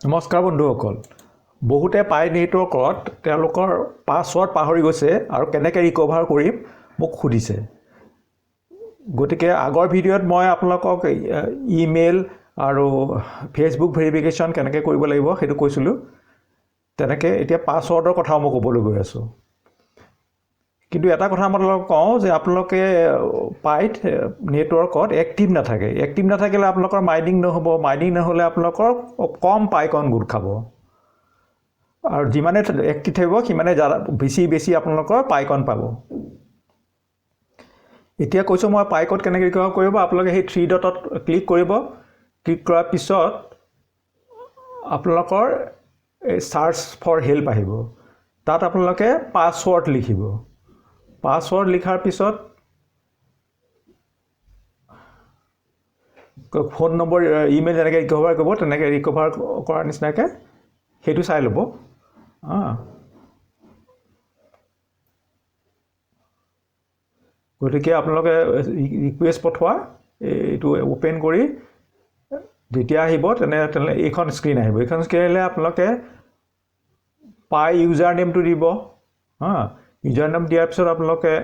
নমস্কাৰ বন্ধুসকল বহুতে পাই নেটৱৰ্কত তেওঁলোকৰ পাছৱৰ্ড পাহৰি গৈছে আৰু কেনেকৈ ৰিকভাৰ কৰিম মোক সুধিছে গতিকে আগৰ ভিডিঅ'ত মই আপোনালোকক ইমেইল আৰু ফেচবুক ভেৰিফিকেশ্যন কেনেকৈ কৰিব লাগিব সেইটো কৈছিলোঁ তেনেকৈ এতিয়া পাছৱৰ্ডৰ কথাও মই ক'বলৈ গৈ আছোঁ কিন্তু এটা কথা মই আপোনালোকক কওঁ যে আপোনালোকে পাইত নেটৱৰ্কত এক্টিভ নাথাকিলে আপোনালোকৰ মাইনিং নহ'ব মাইনিং নহ'লে আপোনালোকৰ কম পাইকন গোট খাব আৰু যিমানে এক্টিভ থাকিব সিমানে বেছি আপোনালোকৰ পাইকন পাব এতিয়া কৈছোঁ মই পাইকত কেনেকৈ ৰিকভাৰ কৰিব আপোনালোকে সেই 3 ডটত ক্লিক কৰিব ক্লিক কৰাৰ পিছত আপোনালোকৰ সাৰ্চ ফৰ হেল্প আহিব তাত আপোনালোকে পাছৱৰ্ড লিখিব পাছৱৰ্ড লিখাৰ পিছত ফোন নম্বৰ ইমেইল যেনেকৈ ৰিকভাৰ কৰিব তেনেকৈ ৰিকভাৰ কৰাৰ নিচিনাকৈ সেইটো চাই ল'ব গতিকে আপোনালোকে ৰিকুৱেষ্ট পঠোৱা এইটো ওপেন কৰি যেতিয়া আহিব তেনেহ'লে এইখন স্ক্ৰীন আহিব এইখন স্ক্ৰীন আহিলে আপোনালোকে পাই ইউজাৰ নেমটো দিব ইউজাৰ নেম দিয়াৰ পিছত আপোনালোকে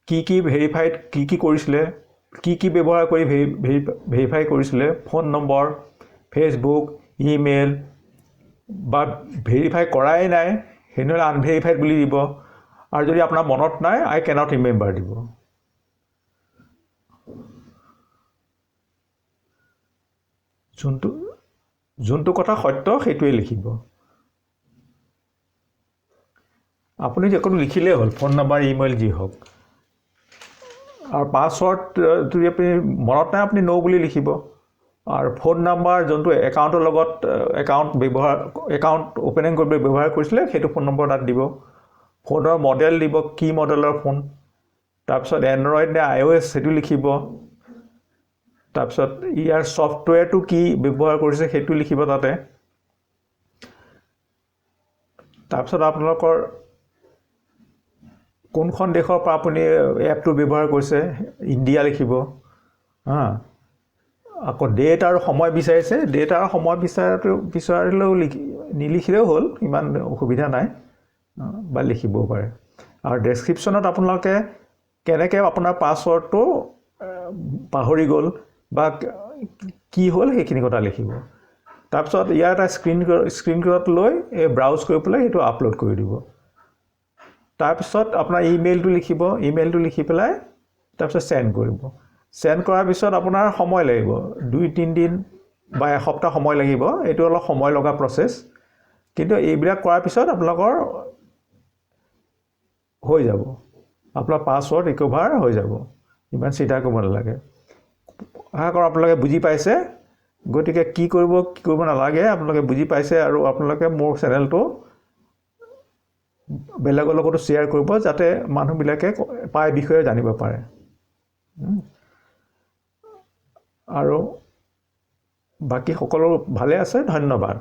কি ভেৰিফাইড কি কৰিছিলে কি ব্যৱহাৰ কৰি ভেৰিফাই কৰিছিলে ফোন নম্বৰ ফেচবুক ইমেইল বা ভেৰিফাই কৰাই নাই সেইনহ'লে আনভেৰিফাইড বুলি দিব আৰু যদি আপোনাৰ মনত নাই আই কেনট ৰিমেম্বাৰ দিব যোনটো কথা সত্য সেইটোৱে লিখিব আপুনি যিকোনো লিখিলেই হ'ল ফোন নম্বৰ ইমেইল যি হওক আৰু পাছৱৰ্ড যদি আপুনি মনত নাই আপুনি ন' বুলি লিখিব আৰু ফোন নম্বৰ যোনটো একাউণ্টৰ লগত একাউণ্ট অপেনিং কৰিবলৈ ব্যৱহাৰ কৰিছিলে সেইটো ফোন নম্বৰ তাত দিব ফোনৰ মডেল দিব কি মডেলৰ ফোন তাৰপিছত এণ্ড্ৰইড নে iOS সেইটো লিখিব তাৰপিছত ইয়াৰ ছফ্টৱেৰটো কি ব্যৱহাৰ কৰিছে সেইটো লিখিব তাতে তাৰপিছত আপোনালোকৰ কোনখন দেশৰ পৰা আপুনি এপটো ব্যৱহাৰ কৰিছে ইণ্ডিয়া লিখিব আকৌ ডেট আৰু সময় বিচাৰিছে ডেট আৰু সময় বিচাৰিলেও নিলিখিলেও হ'ল ইমান অসুবিধা নাই বা লিখিবও পাৰে আৰু ডেছক্ৰিপশ্যনত আপোনালোকে কেনেকৈ আপোনাৰ পাছৱৰ্ডটো পাহৰি গ'ল বা কি হ'ল সেইখিনি কথা লিখিব তাৰপিছত ইয়াৰ এটা স্ক্ৰীনশ্বট লৈ ব্ৰাউজ কৰি পেলাই সেইটো আপলোড কৰি দিব তাৰপিছত আপোনাৰ ইমেইলটো লিখি পেলাই তাৰপিছত চেণ্ড কৰিব চেণ্ড কৰাৰ পিছত আপোনাৰ সময় লাগিব 2-3 দিন বা এসপ্তাহ সময় লাগিব এইটো অলপ সময় লগা প্ৰচেছ কিন্তু এইবিলাক কৰাৰ পিছত আপোনালোকৰ হৈ যাব আপোনাৰ পাছৱৰ্ড ৰিকভাৰ হৈ যাব ইমান চিন্তা কৰিব নালাগে আশা কৰোঁ আপোনালোকে বুজি পাইছে গতিকে কি কৰিব নালাগে আপোনালোকে বুজি পাইছে আৰু আপোনালোকে মোৰ চেনেলটো বেলেগৰ লগতো শ্বেয়াৰ কৰিব যাতে মানুহবিলাকে পাই বিষয়ে জানিব পাৰে আৰু বাকী সকলো ভালে আছে ধন্যবাদ